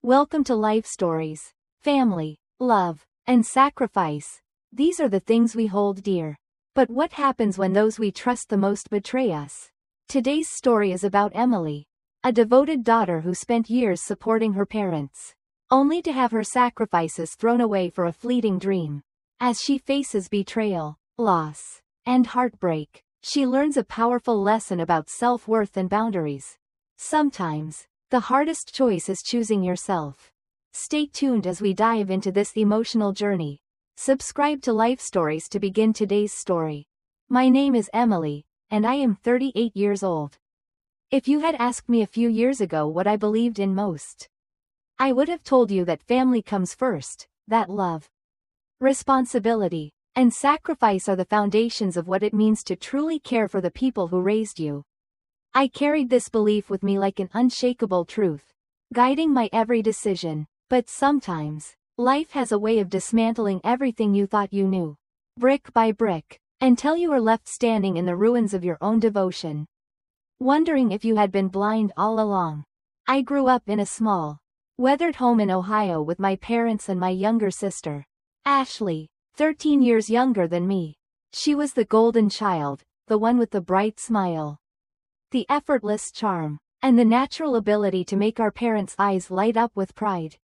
Welcome to Life Stories. Family, love, and sacrifice. These are the things we hold dear. But what happens when those we trust the most betray us? Today's story is about Emily, a devoted daughter who spent years supporting her parents, only to have her sacrifices thrown away for a fleeting dream. As she faces betrayal, loss, and heartbreak, she learns a powerful lesson about self-worth and boundaries. Sometimes, the hardest choice is choosing yourself. Stay tuned as we dive into this emotional journey. Subscribe to Life Stories to begin today's story. My name is Emily, and I am 38 years old. If you had asked me a few years ago what I believed in most, I would have told you that family comes first, that love, responsibility, and sacrifice are the foundations of what it means to truly care for the people who raised you. I carried this belief with me like an unshakable truth, guiding my every decision. But sometimes, life has a way of dismantling everything you thought you knew, brick by brick, until you are left standing in the ruins of your own devotion, wondering if you had been blind all along. I grew up in a small, weathered home in Ohio with my parents and my younger sister, Ashley, 13 years younger than me. She was the golden child, the one with the bright smile, the effortless charm, and the natural ability to make our parents' eyes light up with pride.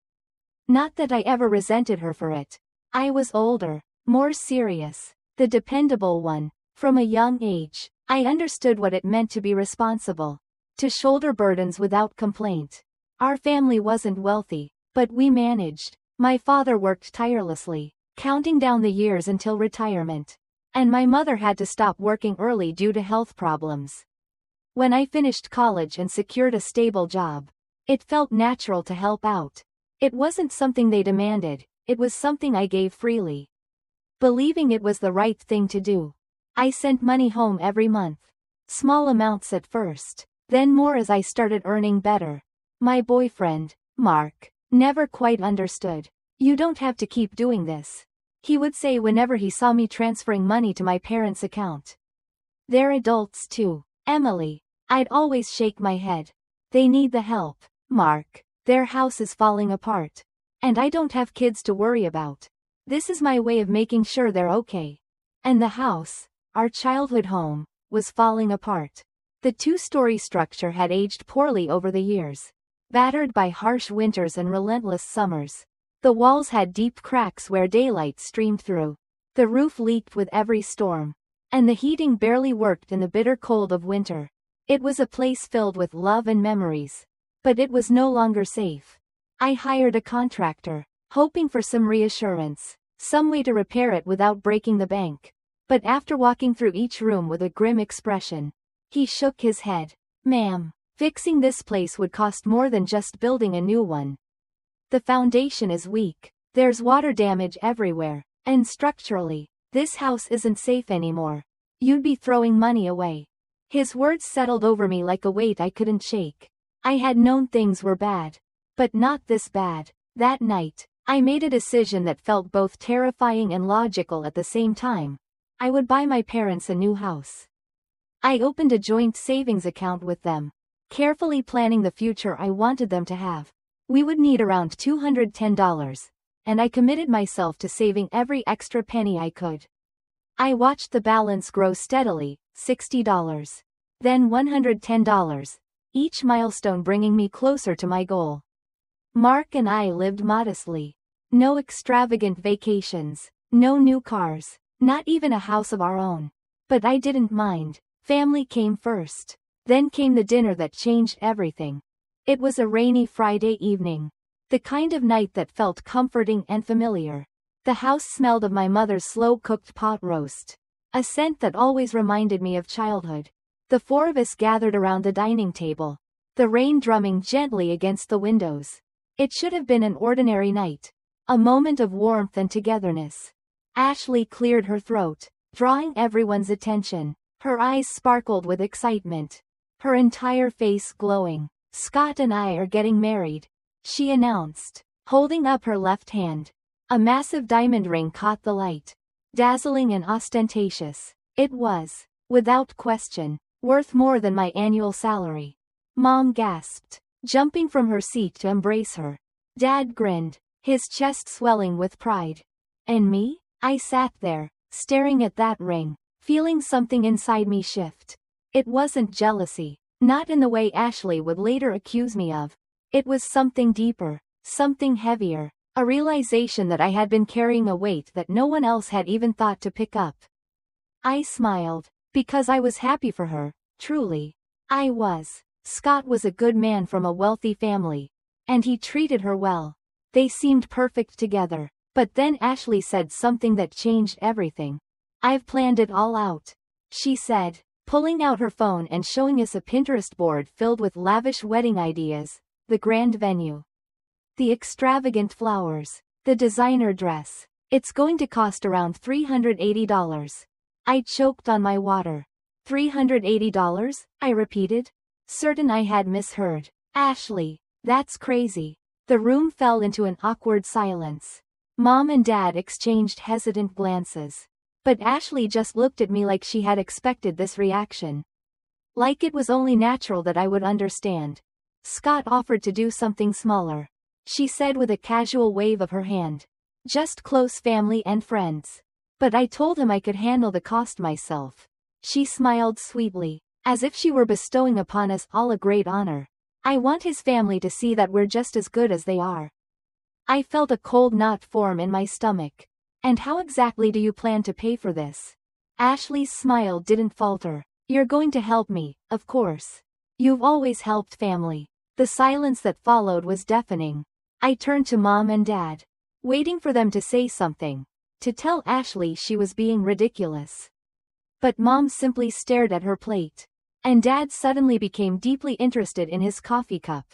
Not that I ever resented her for it. I was older, more serious, the dependable one. From a young age, I understood what it meant to be responsible, to shoulder burdens without complaint. Our family wasn't wealthy, but we managed. My father worked tirelessly, counting down the years until retirement, and my mother had to stop working early due to health problems. When I finished college and secured a stable job, it felt natural to help out. It wasn't something they demanded, it was something I gave freely, believing it was the right thing to do. I sent money home every month. Small amounts at first, then more as I started earning better. My boyfriend, Mark, never quite understood. "You don't have to keep doing this," he would say whenever he saw me transferring money to my parents' account. "They're adults too, Emily." I'd always shake my head. "They need the help, Mark. Their house is falling apart. And I don't have kids to worry about. This is my way of making sure they're okay." And the house, our childhood home, was falling apart. The two-story structure had aged poorly over the years, battered by harsh winters and relentless summers. The walls had deep cracks where daylight streamed through. The roof leaked with every storm, and the heating barely worked in the bitter cold of winter. It was a place filled with love and memories, but it was no longer safe. I hired a contractor, hoping for some reassurance, some way to repair it without breaking the bank. But after walking through each room with a grim expression, he shook his head. "Ma'am, fixing this place would cost more than just building a new one. The foundation is weak, there's water damage everywhere, and structurally, this house isn't safe anymore. You'd be throwing money away." His words settled over me like a weight I couldn't shake. I had known things were bad, but not this bad. That night, I made a decision that felt both terrifying and logical at the same time. I would buy my parents a new house. I opened a joint savings account with them, carefully planning the future I wanted them to have. We would need around $210, and I committed myself to saving every extra penny I could. I watched the balance grow steadily, $60, then $110, each milestone bringing me closer to my goal. Mark and I lived modestly. No extravagant vacations, no new cars, not even a house of our own. But I didn't mind. Family came first. Then came the dinner that changed everything. It was a rainy Friday evening, the kind of night that felt comforting and familiar. The house smelled of my mother's slow-cooked pot roast, a scent that always reminded me of childhood. The four of us gathered around the dining table, the rain drumming gently against the windows. It should have been an ordinary night, a moment of warmth and togetherness. Ashley cleared her throat, drawing everyone's attention. Her eyes sparkled with excitement, her entire face glowing. "Scott and I are getting married," she announced, holding up her left hand. A massive diamond ring caught the light, dazzling and ostentatious. It was, without question, worth more than my annual salary. Mom gasped, jumping from her seat to embrace her. Dad grinned, his chest swelling with pride. And me? I sat there, staring at that ring, feeling something inside me shift. It wasn't jealousy, not in the way Ashley would later accuse me of. It was something deeper, something heavier, a realization that I had been carrying a weight that no one else had even thought to pick up. I smiled, because I was happy for her, truly. I was. Scott was a good man from a wealthy family. And he treated her well. They seemed perfect together. But then Ashley said something that changed everything. I've planned it all out, she said, pulling out her phone and showing us a Pinterest board filled with lavish wedding ideas, the grand venue, the extravagant flowers, the designer dress. It's going to cost around $380. I choked on my water. $380? I repeated, certain I had misheard. Ashley, that's crazy. The room fell into an awkward silence. Mom and Dad exchanged hesitant glances. But Ashley just looked at me like she had expected this reaction. Like it was only natural that I would understand. Scott offered to do something smaller, she said with a casual wave of her hand. Just close family and friends. But I told him I could handle the cost myself. She smiled sweetly, as if she were bestowing upon us all a great honor. I want his family to see that we're just as good as they are. I felt a cold knot form in my stomach. And how exactly do you plan to pay for this? Ashley's smile didn't falter. You're going to help me, of course. You've always helped family. The silence that followed was deafening. I turned to Mom and Dad, waiting for them to say something, to tell Ashley she was being ridiculous. But Mom simply stared at her plate. And Dad suddenly became deeply interested in his coffee cup.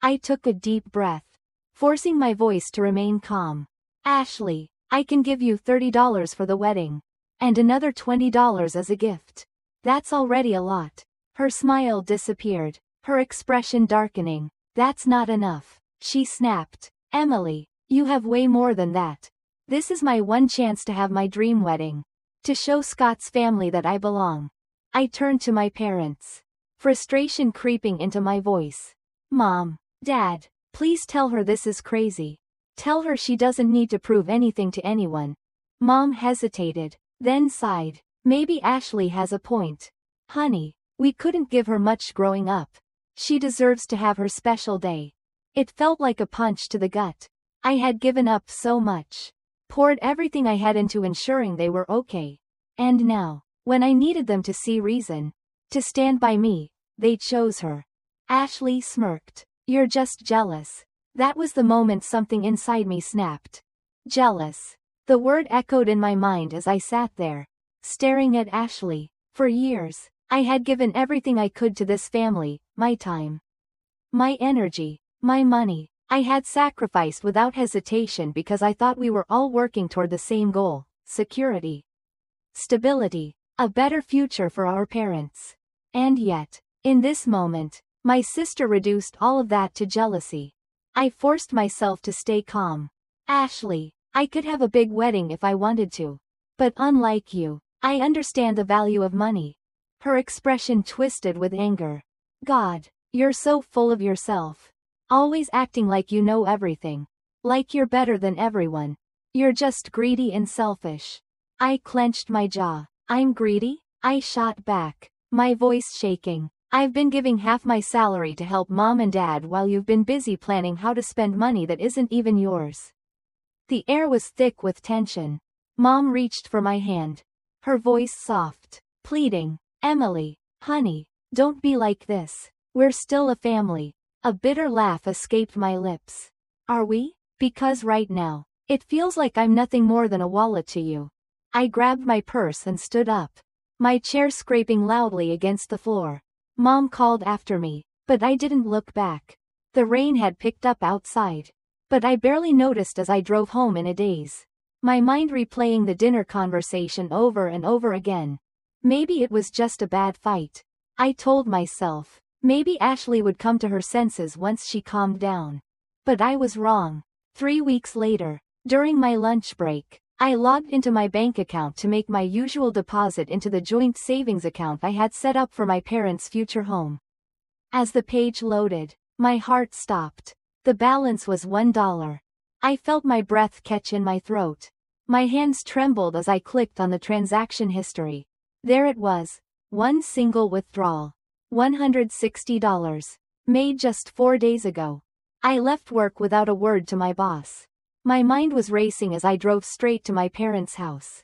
I took a deep breath, forcing my voice to remain calm. Ashley, I can give you $30 for the wedding. And another $20 as a gift. That's already a lot. Her smile disappeared, her expression darkening. That's not enough, she snapped. Emily, you have way more than that. This is my one chance to have my dream wedding. To show Scott's family that I belong. I turned to my parents, frustration creeping into my voice. Mom, Dad, please tell her this is crazy. Tell her she doesn't need to prove anything to anyone. Mom hesitated, then sighed. Maybe Ashley has a point. Honey, we couldn't give her much growing up. She deserves to have her special day. It felt like a punch to the gut. I had given up so much. Poured everything I had into ensuring they were okay. And now, when I needed them to see reason, to stand by me, they chose her. Ashley smirked. You're just jealous. That was the moment something inside me snapped. Jealous. The word echoed in my mind as I sat there, staring at Ashley. For years, I had given everything I could to this family, my time, my energy, my money. I had sacrificed without hesitation because I thought we were all working toward the same goal: security, stability, a better future for our parents. And yet, in this moment, my sister reduced all of that to jealousy. I forced myself to stay calm. Ashley, I could have a big wedding if I wanted to. But unlike you, I understand the value of money. Her expression twisted with anger. God, you're so full of yourself. Always acting like you know everything. Like you're better than everyone. You're just greedy and selfish. I clenched my jaw. I'm greedy? I shot back, my voice shaking. I've been giving half my salary to help Mom and Dad while you've been busy planning how to spend money that isn't even yours. The air was thick with tension. Mom reached for my hand. Her voice soft, pleading. Emily, honey, don't be like this. We're still a family. A bitter laugh escaped my lips. Are we? Because right now, it feels like I'm nothing more than a wallet to you. I grabbed my purse and stood up, my chair scraping loudly against the floor. Mom called after me, but I didn't look back. The rain had picked up outside, but I barely noticed as I drove home in a daze. My mind replaying the dinner conversation over and over again. Maybe it was just a bad fight. I told myself, maybe Ashley would come to her senses once she calmed down. But I was wrong. 3 weeks later, during my lunch break, I logged into my bank account to make my usual deposit into the joint savings account I had set up for my parents' future home. As the page loaded, my heart stopped. The balance was $1. I felt my breath catch in my throat. My hands trembled as I clicked on the transaction history. There it was. One single withdrawal. $160. Made just 4 days ago. I left work without a word to my boss. My mind was racing as I drove straight to my parents' house.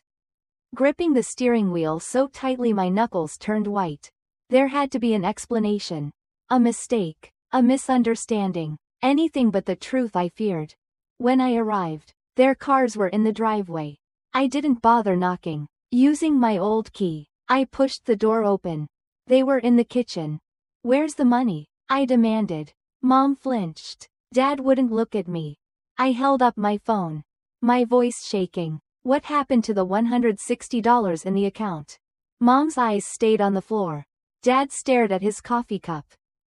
Gripping the steering wheel so tightly my knuckles turned white. There had to be an explanation. A mistake. A misunderstanding. Anything but the truth I feared. When I arrived, their cars were in the driveway. I didn't bother knocking. Using my old key, I pushed the door open. They were in the kitchen. "Where's the money?" I demanded. Mom flinched. Dad wouldn't look at me. I held up my phone. My voice shaking. "What happened to the $160 in the account?" Mom's eyes stayed on the floor. Dad stared at his coffee cup.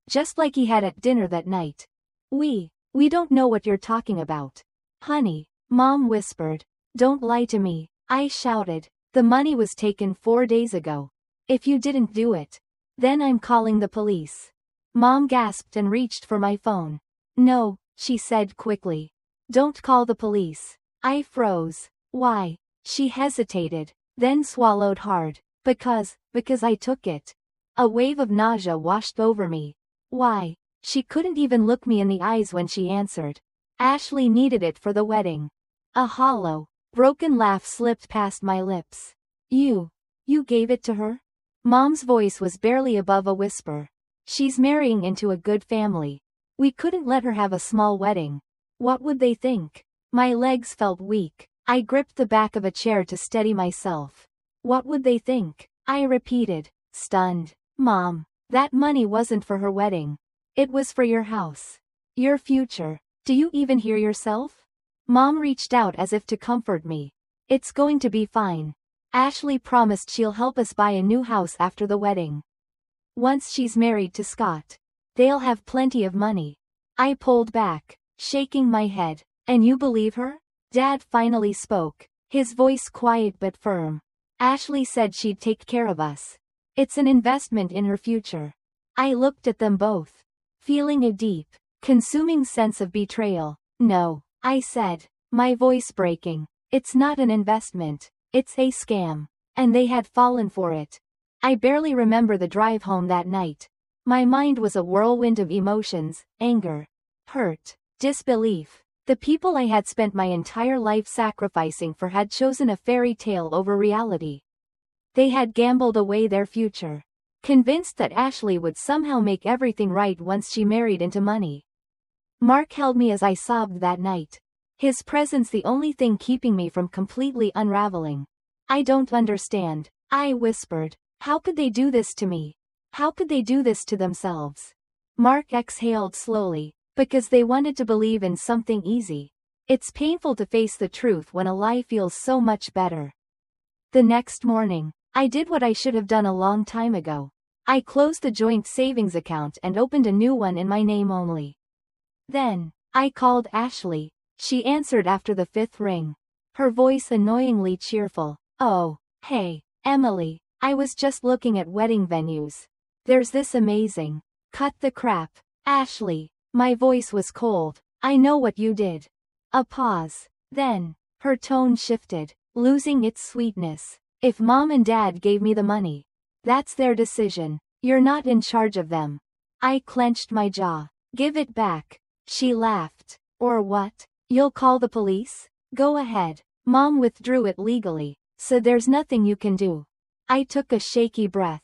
Just like he had at dinner that night. We don't know what you're talking about. Honey," Mom whispered. "Don't lie to me," I shouted. "The money was taken 4 days ago. If you didn't do it, then I'm calling the police." Mom gasped and reached for my phone. "No," she said quickly. "Don't call the police." I froze. "Why?" She hesitated, then swallowed hard. Because I took it." A wave of nausea washed over me. "Why?" She couldn't even look me in the eyes when she answered. "Ashley needed it for the wedding." A hollow, broken laugh slipped past my lips. You gave it to her?" Mom's voice was barely above a whisper. "She's marrying into a good family. We couldn't let her have a small wedding. What would they think?" My legs felt weak. I gripped the back of a chair to steady myself. "What would they think?" I repeated, stunned. "Mom, that money wasn't for her wedding. It was for your house. Your future. Do you even hear yourself?" Mom reached out as if to comfort me. "It's going to be fine. Ashley promised she'll help us buy a new house after the wedding. Once she's married to Scott, they'll have plenty of money." I pulled back, shaking my head. "And you believe her?" Dad finally spoke, his voice quiet but firm. "Ashley said she'd take care of us. It's an investment in her future." I looked at them both, feeling a deep, consuming sense of betrayal. "No," I said, my voice breaking. "It's not an investment. It's a scam." And they had fallen for it. I barely remember the drive home that night. My mind was a whirlwind of emotions: anger, hurt, disbelief. The people I had spent my entire life sacrificing for had chosen a fairy tale over reality. They had gambled away their future, convinced that Ashley would somehow make everything right once she married into money. Mark held me as I sobbed that night. His presence the only thing keeping me from completely unraveling. "I don't understand," I whispered. "How could they do this to me? How could they do this to themselves?" Mark exhaled slowly. "Because they wanted to believe in something easy. It's painful to face the truth when a lie feels so much better." The next morning, I did what I should have done a long time ago. I closed the joint savings account and opened a new one in my name only. Then, I called Ashley. She answered after the 5th ring. Her voice annoyingly cheerful. "Oh, hey, Emily, I was just looking at wedding venues. There's this amazing." "Cut the crap, Ashley." My voice was cold. "I know what you did." A pause. Then, her tone shifted, losing its sweetness. "If Mom and Dad gave me the money, that's their decision. You're not in charge of them." I clenched my jaw. "Give it back." She laughed. "Or what? You'll call the police?" "Go ahead. Mom withdrew it legally, so there's nothing you can do." I took a shaky breath.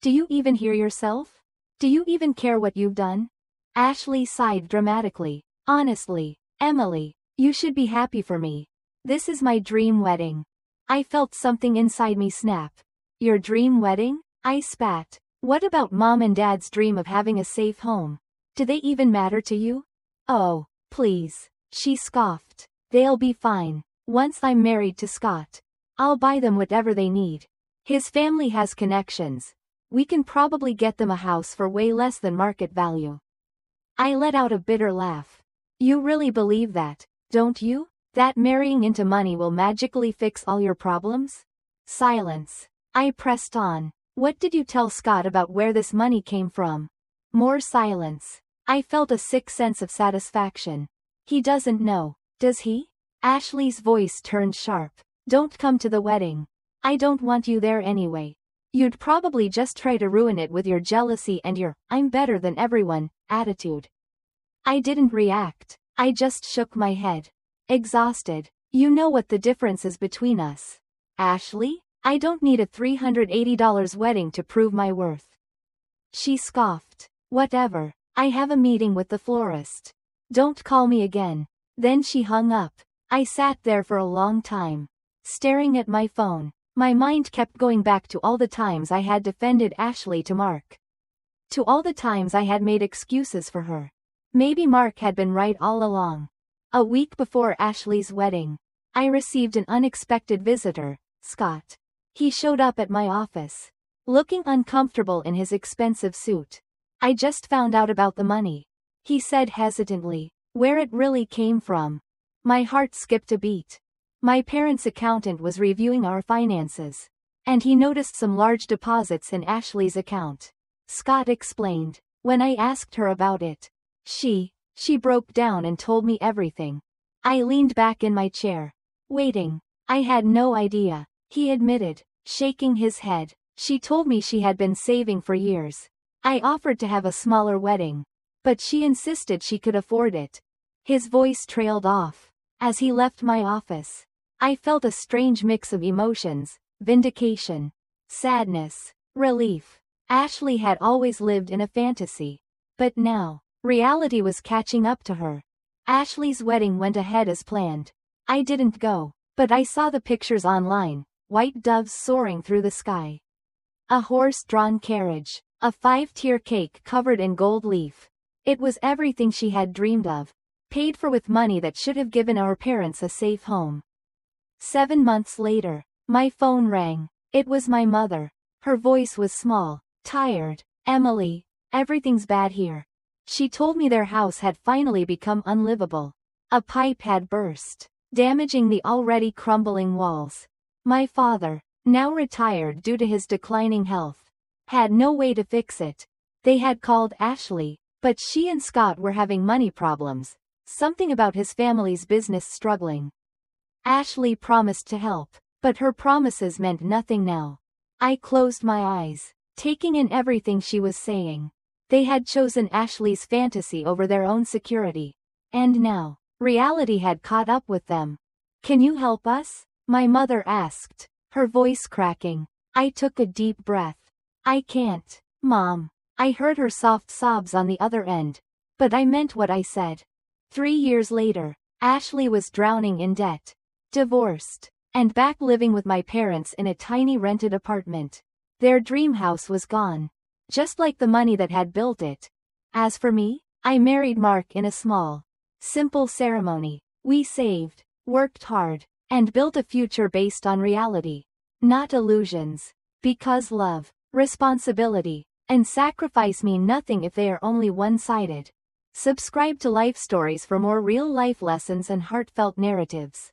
"Do you even hear yourself? Do you even care what you've done?" Ashley sighed dramatically. "Honestly, Emily, you should be happy for me. This is my dream wedding." I felt something inside me snap. "Your dream wedding?" I spat. "What about Mom and Dad's dream of having a safe home? Do they even matter to you?" "Oh, please," she scoffed. "They'll be fine. Once I'm married to Scott, I'll buy them whatever they need. His family has connections. We can probably get them a house for way less than market value." I let out a bitter laugh. "You really believe that, don't you? That marrying into money will magically fix all your problems?" Silence. I pressed on. "What did you tell Scott about where this money came from?" More silence. I felt a sick sense of satisfaction. He doesn't know, does he? Ashley's voice turned sharp. Don't come to the wedding. I don't want you there anyway. You'd probably just try to ruin it with your jealousy and your "I'm better than everyone" attitude. I didn't react. I just shook my head. Exhausted. You know what the difference is between us, Ashley? I don't need a $380 wedding to prove my worth. She scoffed. Whatever. I have a meeting with the florist. Don't call me again. Then she hung up. I sat there for a long time, staring at my phone. My mind kept going back to all the times I had defended Ashley to Mark. To all the times I had made excuses for her. Maybe Mark had been right all along. A week before Ashley's wedding, I received an unexpected visitor, Scott. He showed up at my office, looking uncomfortable in his expensive suit. I just found out about the money, he said hesitantly. Where it really came from. My heart skipped a beat. My parents' accountant was reviewing our finances, and he noticed some large deposits in Ashley's account. Scott explained. When I asked her about it, she broke down and told me everything. I leaned back in my chair, waiting. I had no idea, he admitted, shaking his head. She told me she had been saving for years. I offered to have a smaller wedding, but she insisted she could afford it. His voice trailed off. As he left my office, I felt a strange mix of emotions: vindication, sadness, relief. Ashley had always lived in a fantasy, but now, reality was catching up to her. Ashley's wedding went ahead as planned. I didn't go, but I saw the pictures online: white doves soaring through the sky, a horse-drawn carriage, a 5-tier cake covered in gold leaf. It was everything she had dreamed of, paid for with money that should have given our parents a safe home. 7 months later, my phone rang. It was my mother. Her voice was small, tired. Emily, everything's bad here. She told me their house had finally become unlivable. A pipe had burst, damaging the already crumbling walls. My father, now retired due to his declining health, had no way to fix it. They had called Ashley, but she and Scott were having money problems. Something about his family's business struggling. Ashley promised to help, but her promises meant nothing now. I closed my eyes, taking in everything she was saying. They had chosen Ashley's fantasy over their own security. And now, reality had caught up with them. Can you help us? My mother asked, her voice cracking. I took a deep breath. I can't, Mom. I heard her soft sobs on the other end, but I meant what I said. 3 years later, Ashley was drowning in debt, divorced, and back living with my parents in a tiny rented apartment. Their dream house was gone, just like the money that had built it. As for me, I married Mark in a small, simple ceremony. We saved, worked hard, and built a future based on reality, not illusions. Because love, responsibility, and sacrifice mean nothing if they are only one-sided. Subscribe to Life Stories for more real-life lessons and heartfelt narratives.